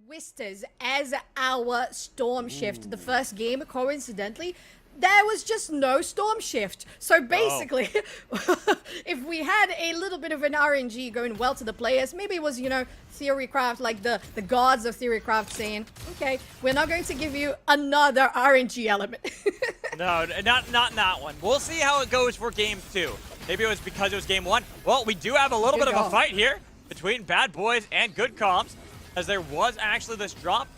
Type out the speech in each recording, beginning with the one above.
Twisters as our Storm Shift. The first game, coincidentally, there was just no Storm Shift. So basically, if we had a little bit of an RNG going well to the players, maybe it was, you know, Theorycraft, like the gods of Theorycraft saying, okay, we're not going to give you another RNG element. No, not in that one. We'll see how it goes for game 2. Maybe it was because it was game 1. Well, we do have a little bit of a fight here between Bad Boys and Good Comms, as there was actually this drop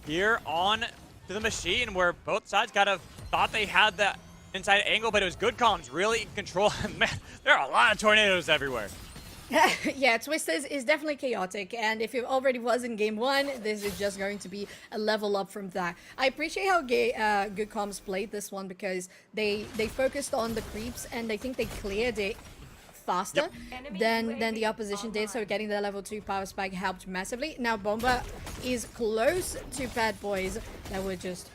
here on to the machine where both sides kind of thought they had the inside angle, but it was Good Comms really in control. Man, there are a lot of tornadoes everywhere. Yeah, Twisters is definitely chaotic, and if it already was in game 1, this is just going to be a level up from that. I appreciate how Good Comms played this one, because they focused on the creeps, and I think they cleared it faster than the opposition did, so getting the level 2 power spike helped massively. Now Bomba is close to Bad Boys that were just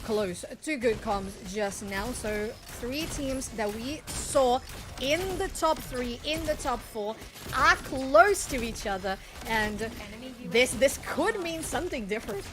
close to Good Comms just now. So 3 teams that we saw in the top 3, in the top 4 are close to each other, and this could mean something different.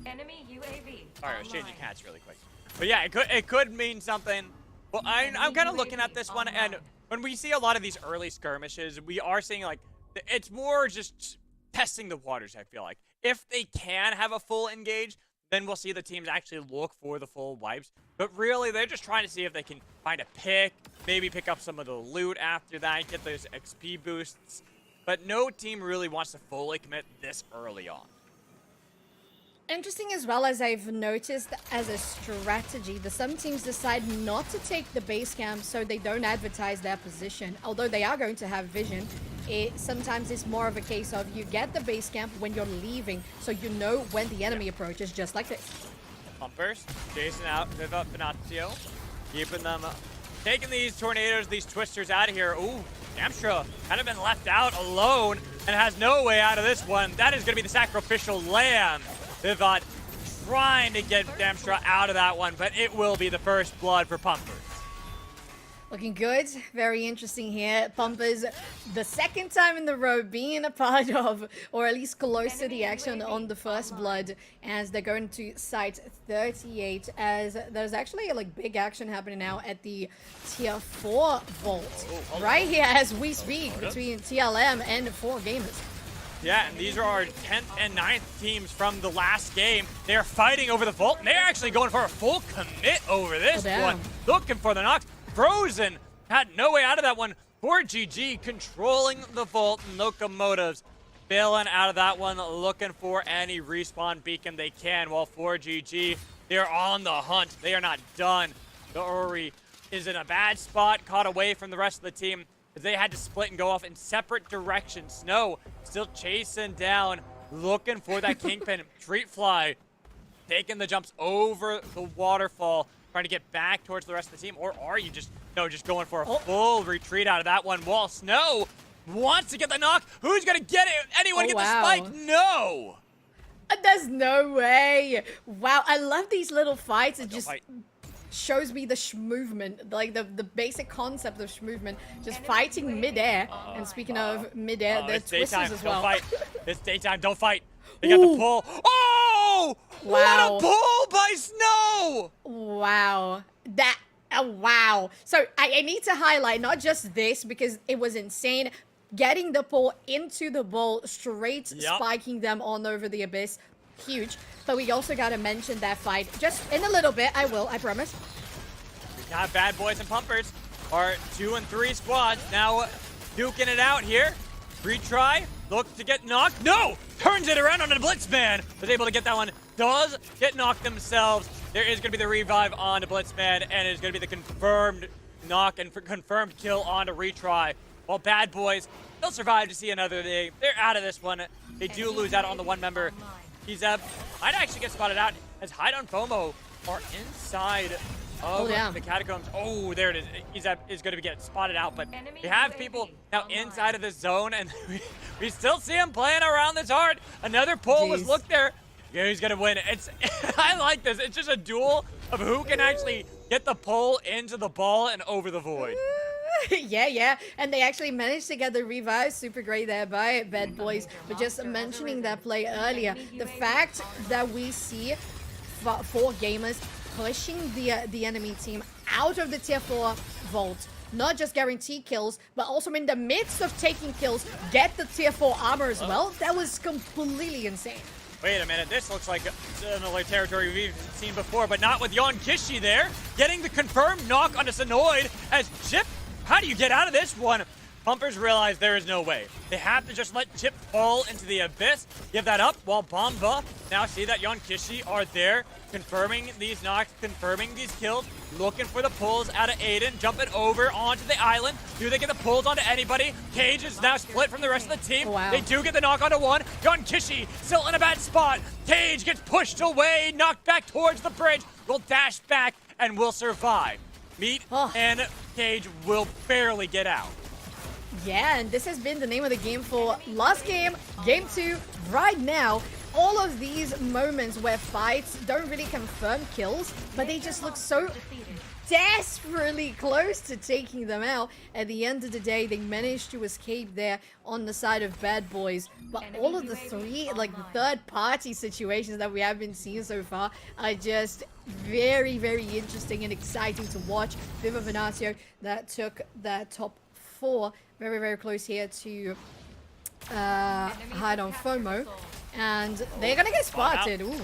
Enemy UAV. Alright, I was changing hats really quick. But yeah, it could mean something. Well, I'm kind of looking at this one, and when we see a lot of these early skirmishes, we are seeing, like, it's more just testing the waters, I feel like. If they can have a full engage, then we'll see the teams actually look for the full wipes. But really, they're just trying to see if they can find a pick, maybe pick up some of the loot after that, get those XP boosts. But no team really wants to fully commit this early on. Interesting as well, as I've noticed as a strategy, that some teams decide not to take the base camp so they don't advertise their position. Although they are going to have vision, sometimes it's more of a case of you get the base camp when you're leaving, so you know when the enemy approaches, just like this. Pumpers, chasing out Viva Venatio, keeping them, taking these tornadoes, these twisters out of here. Ooh, Damstra kind of been left out alone and has no way out of this one. That is going to be the sacrificial lamb. Vivat trying to get Damstra out of that one, but it will be the first blood for Pumpers. Looking good. Very interesting here. Pumpers, the second time in the row being a part of, or at least close to the action on the first blood, as they're going to site 38, as there's actually like big action happening now at the tier 4 vault. Right here as we speak, between TLM and 4Gamers. Yeah, and these are our 10th and 9th teams from the last game. They're fighting over the vault, and they're actually going for a full commit over this one. Looking for the knocks. Frozen had no way out of that one. 4GG controlling the vault, and Locomotives bailing out of that one, looking for any respawn beacon they can, while 4GG, they're on the hunt. They are not done. The Ori is in a bad spot, caught away from the rest of the team, as they had to split and go off in separate directions. Snow still chasing down, looking for that Kingpin. Treat Fly taking the jumps over the waterfall, trying to get back towards the rest of the team. Or are you just going for a full retreat out of that one? While Snow wants to get the knock. Who's going to get it? Anyone get the spike? No! There's no way. Wow, I love these little fights. It just shows me the movement, like the basic concept of movement, just fighting mid-air. And speaking of mid-air, there's twisters as well. Don't fight. It's daytime. Don't fight. They got the pull. Oh! Wow. What a pull by Snow! Wow. Wow. So I need to highlight not just this, because it was insane. Getting the pull into the ball, straight spiking them on over the abyss. Huge. But we also got to mention that fight just in a little bit. I promise. We got Bad Boys and Pumpers. Our 2 and 3 squads now duking it out here. Retry. Look to get knocked. No! Turns it around on the Blitzman. Was able to get that one. Does get knocked themselves. There is going to be the revive on the Blitzman, and it is going to be the confirmed knock and confirmed kill on the retry. While Bad Boys, they'll survive to see another day. They're out of this one. They do lose out on the one member. He's might actually get spotted out, as Hide on FOMO are inside of the catacombs. Oh, there it is. Izeb is going to get spotted out, but we have people now inside of this zone, and we still see him playing around this hard. Another pull was looked there. Yeah, he's going to win. I like this. It's just a duel of who can actually get the pull into the ball and over the void. Yeah. And they actually managed to get the revive. Super great there by Bad Boys. But just mentioning that play earlier, the fact that we see 4 gamers pushing the enemy team out of the tier 4 vault, not just guarantee kills, but also in the midst of taking kills, get the tier 4 armor as well. That was completely insane. Wait a minute, this looks like similar territory we've seen before, but not with Yon Kishi there. Getting the confirmed knock onto Sonoid as Chip, how do you get out of this one? Pumpers realize there is no way. They have to just let Chip fall into the abyss, give that up, while Bomba now see that Yon Kishi are there, confirming these knocks, confirming these kills, looking for the pulls out of Aiden, jumping over onto the island. Do they get the pulls onto anybody? Cage is now split from the rest of the team. Wow. They do get the knock onto one. Yon Kishi still in a bad spot. Cage gets pushed away, knocked back towards the bridge, will dash back and will survive. Meat and Cage will barely get out. Yeah, and this has been the name of the game for last game, game 2, right now. All of these moments where fights don't really confirm kills, but they just look so desperately close to taking them out. At the end of the day, they managed to escape there on the side of Bad Boys. But all of the the third-party situations that we have been seeing so far are just very, very interesting and exciting to watch. Viva Venatio that took that top 4, very, very close here to hide on FOMO. And they're gonna get spotted. Ooh.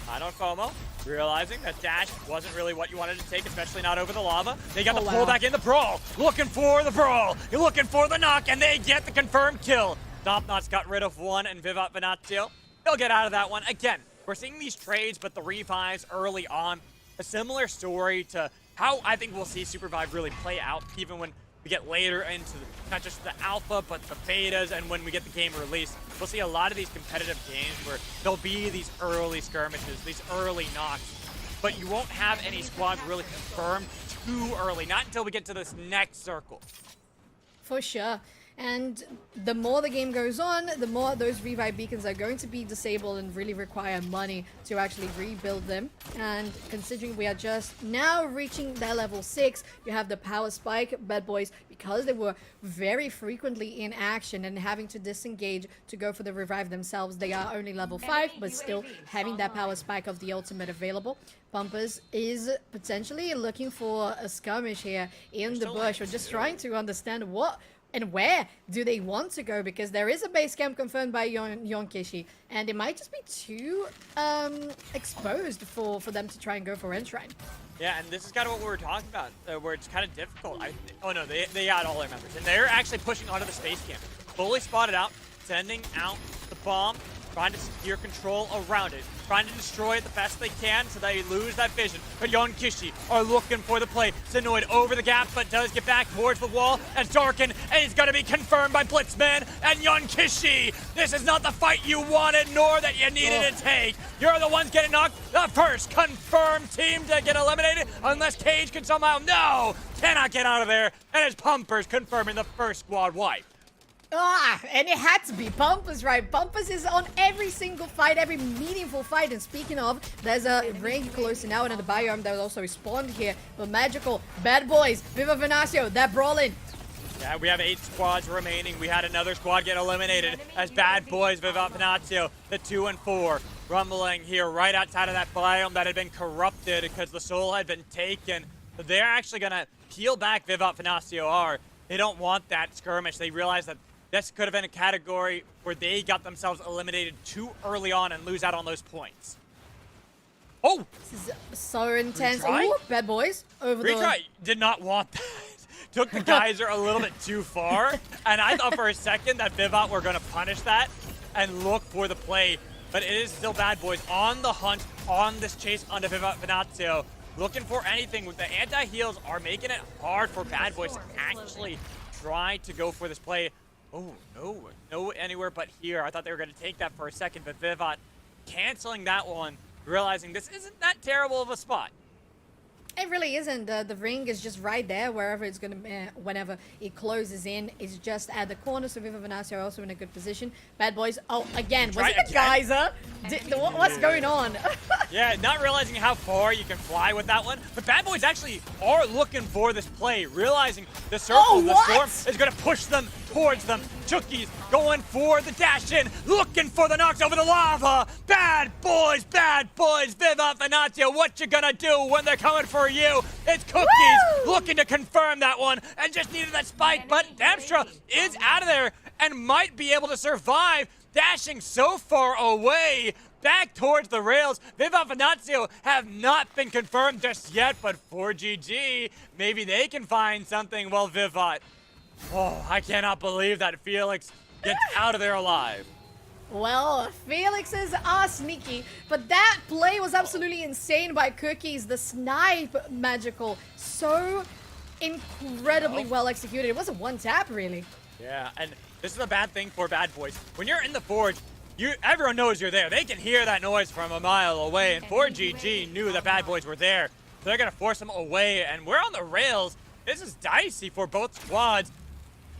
Hide on FOMO, realizing that dash wasn't really what you wanted to take, especially not over the lava. They got the pull back in the brawl, looking for the brawl, you're looking for the knock, and they get the confirmed kill. Topknot's got rid of one, and Vivat Venatio, they'll get out of that one. Again, we're seeing these trades, but the revives early on, a similar story to how I think we'll see SUPERVIVE really play out, even when we get later into not just the alpha, but the betas, and when we get the game released, we'll see a lot of these competitive games where there'll be these early skirmishes, these early knocks, but you won't have any squads really confirmed too early, not until we get to this next circle. For sure. And the more the game goes on, the more those revive beacons are going to be disabled and really require money to actually rebuild them. And considering we are just now reaching that level 6, you have the power spike. Bad Boys, because they were very frequently in action and having to disengage to go for the revive themselves, they are only level 5, but still having that power spike of the ultimate available. Bumpers is potentially looking for a skirmish here in the bush, or just trying to understand what and where do they want to go, because there is a base camp confirmed by Yon Kishi, and it might just be too exposed for them to try and go for Enshrine. Yeah, and this is kind of what we were talking about, where it's kind of difficult. Oh no, they got all their members, and they're actually pushing onto the space camp. Fully spotted out, sending out the bomb, trying to secure control around it, trying to destroy it the best they can so they lose that vision. But Yon Kishi are looking for the play. Sonoid over the gap, but does get back towards the wall as Darkin, and he's going to be confirmed by Blitzman and Yon Kishi. This is not the fight you wanted, nor that you needed to take. You're the ones getting knocked. The first confirmed team to get eliminated, unless Cage can somehow, cannot get out of there. And it's Pumpers confirming the first squad wipe. And it had to be Bumpers, right? Bumpers is on every single fight, every meaningful fight. And speaking of, there's a ring close now in the biome that was also spawned here. But Magical, Bad Boys, Viva Venatio, that brawling. Yeah, we have 8 squads remaining. We had another squad get eliminated as Bad Boys, Viva Venatio, the 2 and 4, rumbling here right outside of that biome that had been corrupted because the soul had been taken. But they're actually going to peel back Viva Venatio are. They don't want that skirmish. They realize that this could have been a category where they got themselves eliminated too early on and lose out on those points. Oh! This is so intense. Retry? Ooh, Bad Boys over Retry did not want that. Took the geyser a little bit too far, and I thought for a second that Vivat were going to punish that and look for the play, but it is still Bad Boys on the hunt, on this chase onto Vivat Venatio, looking for anything. The anti-heals are making it hard for Bad Boys to actually try to go for this play. Oh, no anywhere but here. I thought they were going to take that for a second, but Vivat canceling that one, realizing this isn't that terrible of a spot. It really isn't. The ring is just right there, wherever it's going to, whenever it closes in. It's just at the corner, so Viva Venasio are also in a good position. Bad boys, oh, again, was it the geyser? What's going on? Yeah, not realizing how far you can fly with that one. But Bad Boys actually are looking for this play, realizing the circle, the storm is going to push them towards them. Chookies going for the dash in, looking for the knocks over the lava. Bad boys, Viva Venasio, what you gonna do when they're coming for you? It's Cookies looking to confirm that one and just needed that spike, but Damstra is out of there and might be able to survive, dashing so far away. Back towards the rails. Viva Venasio have not been confirmed just yet, but for GG, maybe they can find something. Well, Vivat, oh, I cannot believe that Felix gets out of there alive. Well, Felix's are sneaky, but that play was absolutely insane by Cookies. The snipe magical, so incredibly well executed. It was a one tap, really. Yeah, and this is a bad thing for Bad Boys. When you're in the Forge, everyone knows you're there. They can hear that noise from a mile away, and 4GG knew that Bad Boys were there. So they're going to force them away, and we're on the rails. This is dicey for both squads.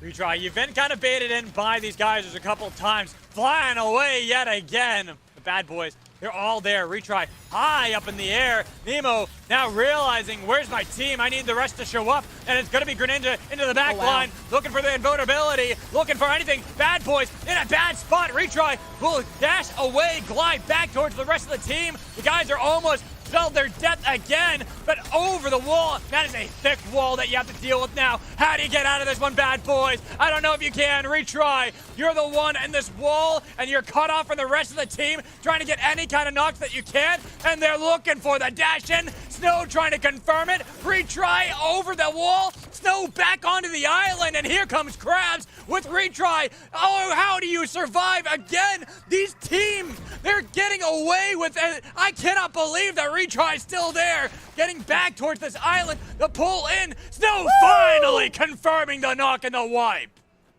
Retry, you've been kind of baited in by these guys a couple times. Flying away yet again. The Bad Boys, they're all there. Retry, high up in the air. Nemo now realizing, where's my team? I need the rest to show up. And it's going to be Greninja into the back line. Looking for the invulnerability. Looking for anything. Bad Boys in a bad spot. Retry will dash away, glide back towards the rest of the team. The guys are almost spelled their death again, but over the wall. That is a thick wall that you have to deal with now. How do you get out of this one, Bad Boys? I don't know if you can. Retry. You're the one in this wall, and you're cut off from the rest of the team, trying to get any kind of knocks that you can, and they're looking for the dash in. Snow trying to confirm it. Retry over the wall. Snow back onto the island, and here comes Krabs with Retry. Oh, how do you survive again? These teams, they're getting away with it. I cannot believe that Retry is still there. Getting back towards this island. The pull in. Snow finally confirming the knock and the wipe.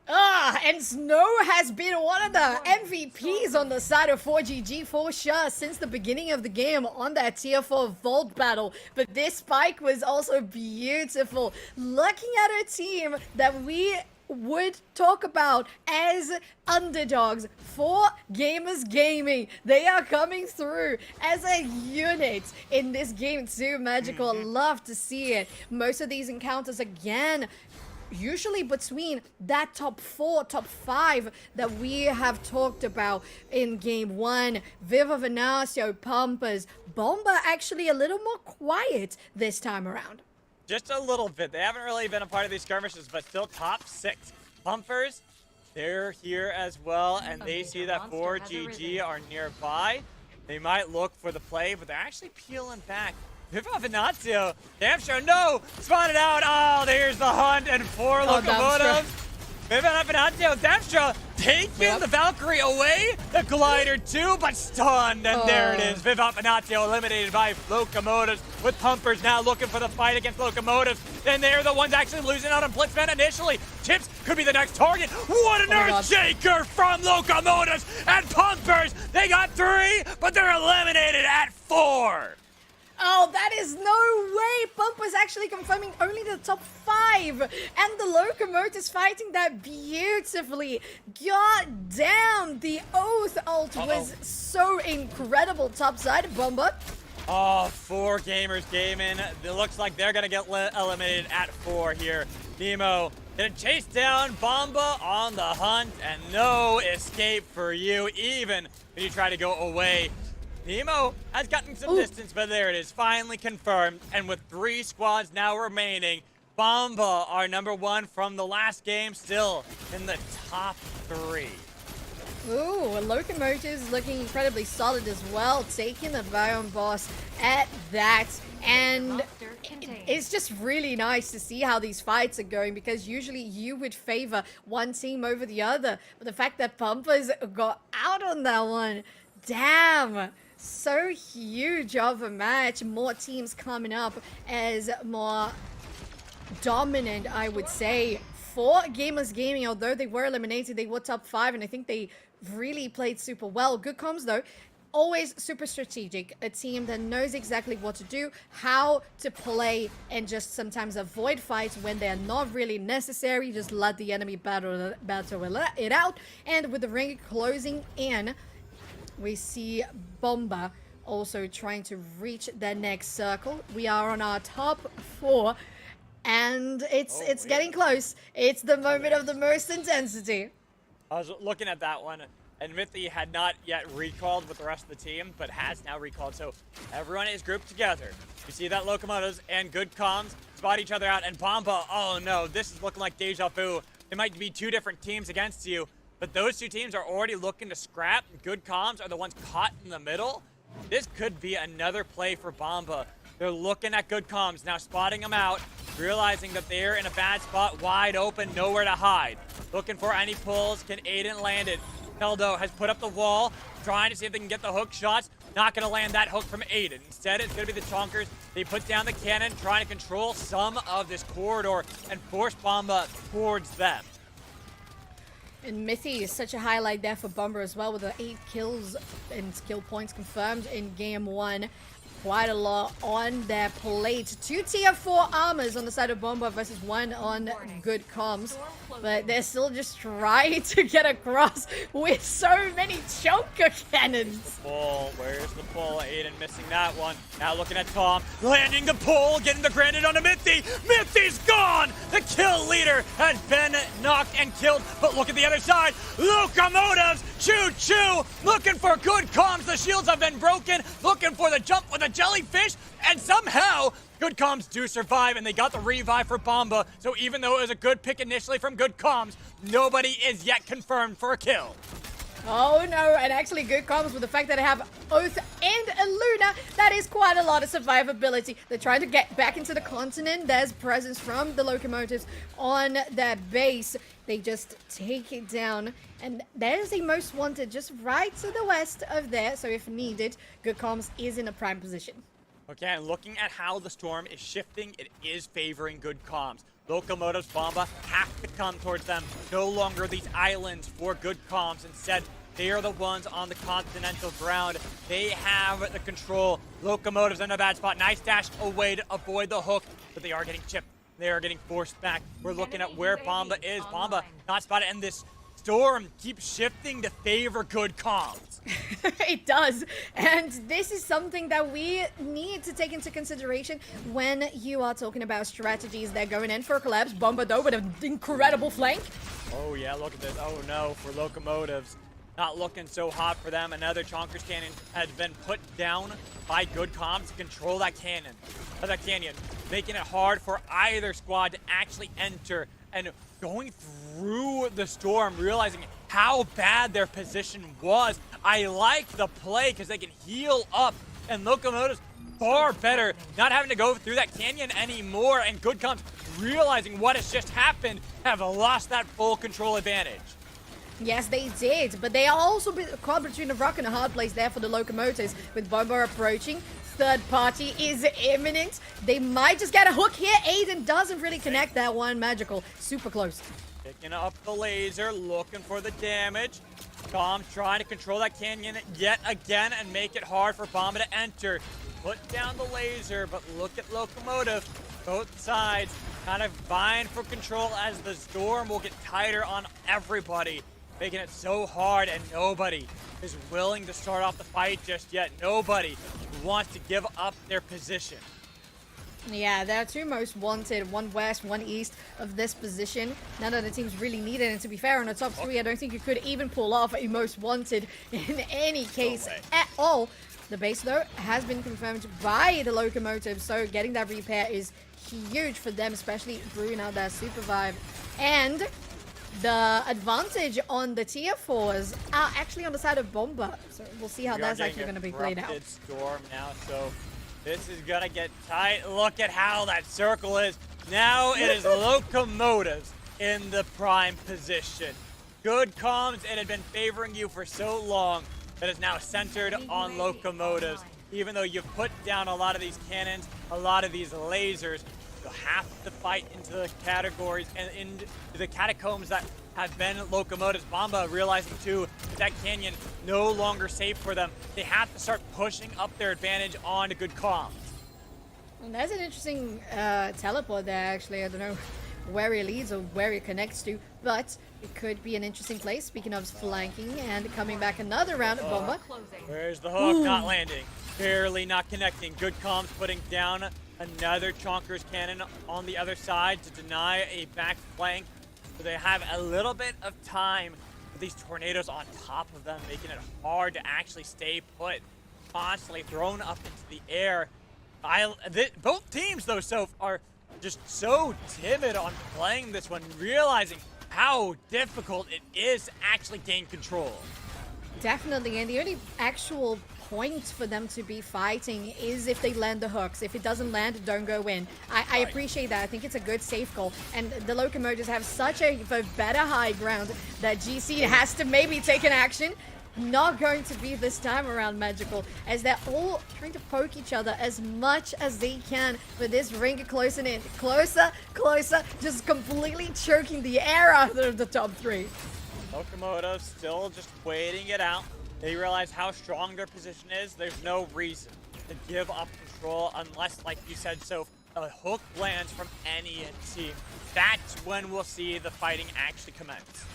And Snow has been one of the MVPs on the side of 4GG for sure since the beginning of the game on that tier 4 Vault battle. But this spike was also beautiful. Looking at a team that we would talk about as underdogs for Gamers Gaming. They are coming through as a unit in this game too. Magical, love to see it. Most of these encounters again, usually between that top 4, top 5 that we have talked about in game 1. Viva Venasio, Pumpers, Bomba actually a little more quiet this time around. Just a little bit. They haven't really been a part of these skirmishes, but still top 6. Pumpers, they're here as well, and they see that 4GG are nearby. They might look for the play, but they're actually peeling back. Viva Venasio, Damstra, no! Spotted out! Oh, there's the hunt and 4 locomotives. Viva Venasio, Damstra taking the Valkyrie away. The glider too, but stunned. And there it is. Viva Venasio eliminated by locomotives, with Pumpers now looking for the fight against locomotives. And they're the ones actually losing out on Blitzman initially. Chips could be the next target. What an earth shaker from locomotives and Pumpers. They got 3, but they're eliminated at 4. Oh, that is no way! Pump was actually confirming only the top 5, and the locomotives fighting that beautifully. God damn, the Oath ult was so incredible. Top side, Bomba. Oh, 4 Gamers Gaming. It looks like they're gonna get eliminated at 4 here. Nemo gonna chase down Bomba on the hunt, and no escape for you, even when you try to go away. Nemo has gotten some distance, but there it is, finally confirmed. And with 3 squads now remaining, Bomba, our number 1 from the last game, still in the top 3. Ooh, Locomotives looking incredibly solid as well, taking the Biome boss at that. And it's just really nice to see how these fights are going, because usually you would favor one team over the other. But the fact that Pumpers got out on that one, damn. So huge of a match. More teams coming up as more dominant, I would say, for Gamers Gaming. Although they were eliminated, they were top 5, and I think they really played super well. Good comms though. always super strategic, a team that knows exactly what to do, how to play, and just sometimes avoid fights when they're not really necessary. Just let the enemy battle it out. And with the ring closing in, we see Bomba also trying to reach their next circle. We are on our top 4, and it's getting close. It's the moment of the most intensity. I was looking at that one, and Mithy had not yet recalled with the rest of the team, but has now recalled. So everyone is grouped together. You see that Locomotives and Good Comms spot each other out, and Bomba, oh no, this is looking like deja vu. It might be 2 different teams against you, but those 2 teams are already looking to scrap. Good Comms are the ones caught in the middle. This could be another play for Bomba. They're looking at Good Comms, now spotting them out, realizing that they're in a bad spot, wide open, nowhere to hide. Looking for any pulls, can Aiden land it? Keldo has put up the wall, trying to see if they can get the hook shots. Not going to land that hook from Aiden. Instead, it's going to be the Chonkers. They put down the cannon, trying to control some of this corridor and force Bomba towards them. And Mithy is such a highlight there for Bomba as well, with the 8 kills and skill points confirmed in game 1. Quite a lot on their plate. 2 tier 4 armors on the side of Bomba versus 1 on Good Comms. But they're still just trying to get across with so many choker cannons. Pull, where's the pull? Aiden missing that one. Now looking at Tom, landing the pull, getting the granite onto Mithy. Mithy's gone! The kill leader has been knocked and killed. But look at the other side. Locomotives, choo-choo, looking for Good Comms. The shields have been broken. Looking for the jump with a jellyfish, and somehow Good Comms do survive, and they got the revive for Bomba. So even though it was a good pick initially from Good Comms, nobody is yet confirmed for a kill. Oh no, and actually Good Comms, with the fact that they have Oath and a Luna, that is quite a lot of survivability. They're trying to get back into the continent. There's presence from the Locomotives on their base. They just take it down, and there's a most wanted just right to the west of there. So if needed, Good Comms is in a prime position. Okay, and looking at how the storm is shifting, it is favoring Good Comms. Locomotives, Bomba have to come towards them. No longer these islands for Good Comms. Instead, they are the ones on the continental ground. They have the control. Locomotives in a bad spot. Nice dash away to avoid the hook, but they are getting chipped. They are getting forced back. We're looking at where Bomba is. Bomba not spotted, and this storm keeps shifting to favor Good Comms. It does, and this is something that we need to take into consideration when you are talking about strategies. They're going in for a collapse. Bomba though with an incredible flank. Oh yeah, look at this. Oh no, for Locomotives. Not looking so hot for them. Another Chonkers cannon has been put down by Good Comms to control that cannon. That canyon, making it hard for either squad to actually enter, and going through the storm, realizing how bad their position was. I like the play because they can heal up, and Locomotives far better not having to go through that canyon anymore, and Good Comms realizing what has just happened have lost that full control advantage. Yes, they did, but they are also caught between a rock and a hard place there for the Locomotives, with Bomba approaching. Third party is imminent. They might just get a hook here. Aiden doesn't really connect that one. Magical, super close. Picking up the laser, looking for the damage. Tom trying to control that canyon yet again and make it hard for Bomba to enter. Put down the laser, but look at Locomotive. Both sides kind of vying for control as the storm will get tighter on everybody, making it so hard, and nobody is willing to start off the fight just yet. Nobody wants to give up their position. Yeah, there are 2 most wanted, 1 west, 1 east of this position. None of the teams really need it, and to be fair, on the top 3, I don't think you could even pull off a most wanted in any case at all. The base, though, has been confirmed by the Locomotive, so getting that repair is huge for them, especially brewing out their SUPERVIVE. And the advantage on the tier 4s are actually on the side of Bomba, so we'll see how that's actually going to be played out. Storm now, so this is gonna get tight. Look at how that circle is. Now it is Locomotives in the prime position. Good Comms, it had been favoring you for so long that is now centered on Locomotives. Even though you've put down a lot of these cannons, a lot of these lasers, you'll have to fight into the categories and into the catacombs that have been Locomotives. Bomba realizing too that canyon no longer safe for them. They have to start pushing up their advantage on to good comms. And that's an interesting teleport there, actually. I don't know where it leads or where it connects to, but it could be an interesting place. Speaking of flanking and coming back another round of Bomba. Where's the hook? Ooh. Not landing. Barely not connecting. Good comms putting down another Chonker's cannon on the other side to deny a back flank. So they have a little bit of time with these tornadoes on top of them, making it hard to actually stay put. Constantly thrown up into the air. Both teams, though, are just so timid on playing this one, realizing how difficult it is to actually gain control. Definitely, and the only actual point for them to be fighting is if they land the hooks. If it doesn't land, don't go in. I appreciate that. I think it's a good safe goal. And the Locomotives have such a better high ground that GC has to maybe take an action. Not going to be this time around Magical, as they're all trying to poke each other as much as they can with this ring closing in. Closer, closer, just completely choking the air out of the top three. Locomotive still just waiting it out. They realize how strong their position is. There's no reason to give up control unless, like you said, so a hook lands from any team. That's when we'll see the fighting actually commence.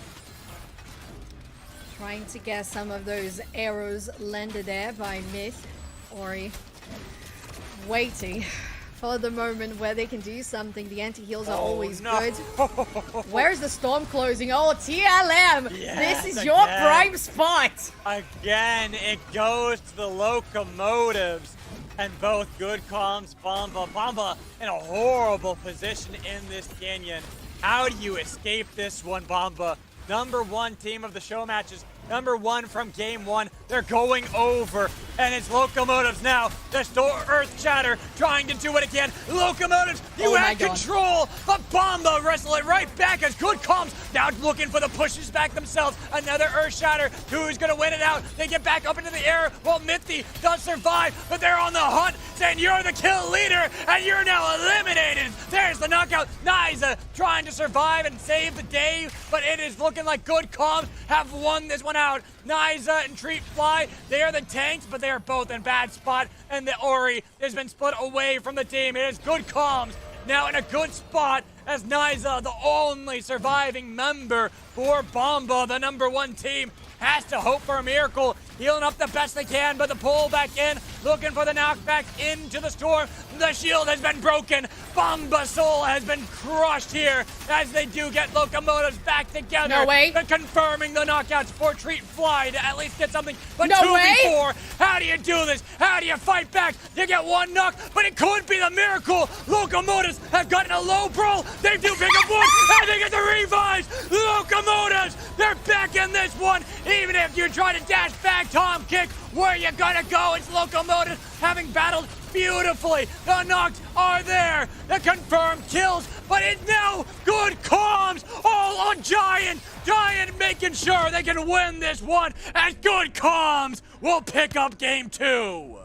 Trying to get some of those arrows landed there by Myth. Ori waiting for the moment where they can do something. The anti-heals are always good. Where's the storm closing? Oh, TLM! Yes, this is your prime spot! Again, it goes to the Locomotives. And both good comms, Bomba in a horrible position in this canyon. How do you escape this one, Bomba? #1 team of the show matches, #1 from game 1. They're going over, and it's Locomotives now. The Earth Shatter trying to do what it can. Locomotives, you had control, but Bomba wrestle it right back as good comms. Now looking for the pushes back themselves. Another Earth Shatter. Who's going to win it out? They get back up into the air. Well, Mithy does survive, but they're on the hunt, saying you're the kill leader, and you're now eliminated. There's the knockout. Niza trying to survive and save the day, but it is looking like good comms have won this one out. Niza and Treat Fly, they are the tanks, but they are both in bad spot, and the Ori has been split away from the team. It is good comms now in a good spot as Niza, the only surviving member for Bomba, the #1 team, has to hope for a miracle. Healing up the best they can, but the pull back in, looking for the knockback into the storm. The shield has been broken. Bomba's soul has been crushed here as they do get Locomotives back together. No way. And confirming the knockouts for Treat Fly to at least get something. But No 2v4, how do you do this? How do you fight back? You get one knock, but it could be the miracle. Locomotives have gotten a low brawl. They do pick up one, and they get the revives. Locomotives, they're back in this one. Even if you try to dash back, Tom kick, where you gonna go? It's Locomotives having battled beautifully. The knocks are there. The confirmed kills, but it's now good comms all on Giant. Giant making sure they can win this one as good comms will pick up game 2.